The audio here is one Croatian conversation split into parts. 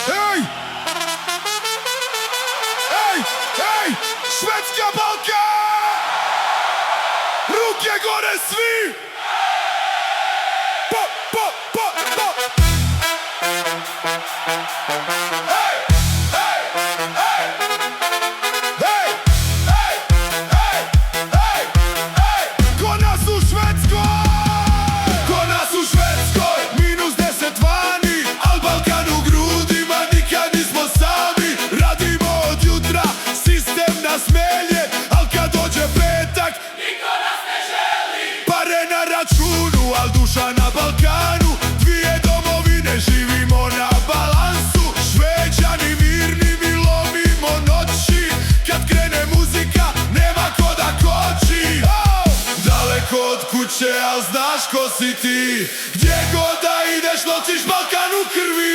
Ej! Ej! Ej! Švedska, Balkan! Ruke gore svi! Po, po, po, po! Ej! Ej! Ej! Ej! Ej! Ej! Ej! Ej! Ko nas u Švedskoj! Ko nas u Švedskoj! -10 vani, al Balkan u grudima, nikad nismo sami. Radimo od jutra, sistem nas melje, al kad dođe petak, niko nas ne želi. Pare na računu, al duša na Balkanu. Dvije domovine, živimo na balansu. Šveđani mirni, mi lovimo noći. Kad krene muzika, nema ko da koči. Daleko od kuće, al znaš ko si ti. Gdje god da ideš, nosiš Balkan u krvi.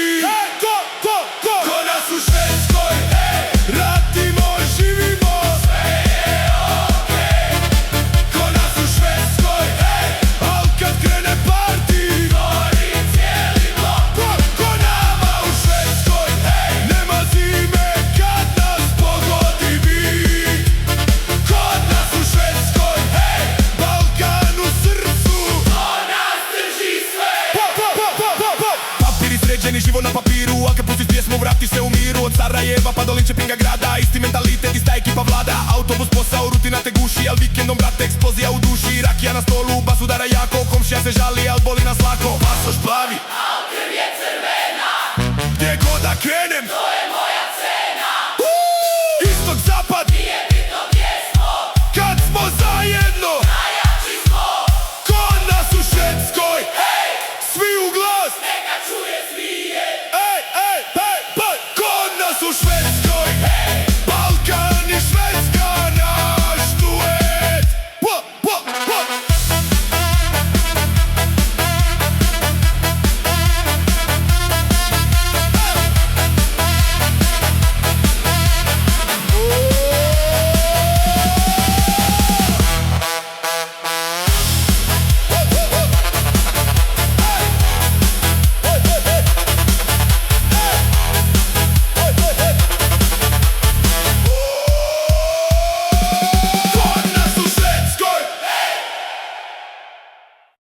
Ko nas u Švedskoj, radimo, živimo, sve je okej. Ko nas u Švedskoj, al kad krene party, gori cijeli blok. Ko nama u Švedskoj, nema zime kad nas pogodi vid. Kod nas u Švedskoj, Balkan u srcu, to nas drži sve. Papiri sređeni, život na papiru, a kad pustiš pjesmu vratiš se u miru. Od Sarajeva pa do Linčepinga grada, isti mentalitet, ista ekipa vlada. Autobus, posao, rutina te guši, al vikendom brate eksplozija u duši. Rakija na stolu, bas udara jako, komšija se žali, al boli nas lako. Pasoš plavi,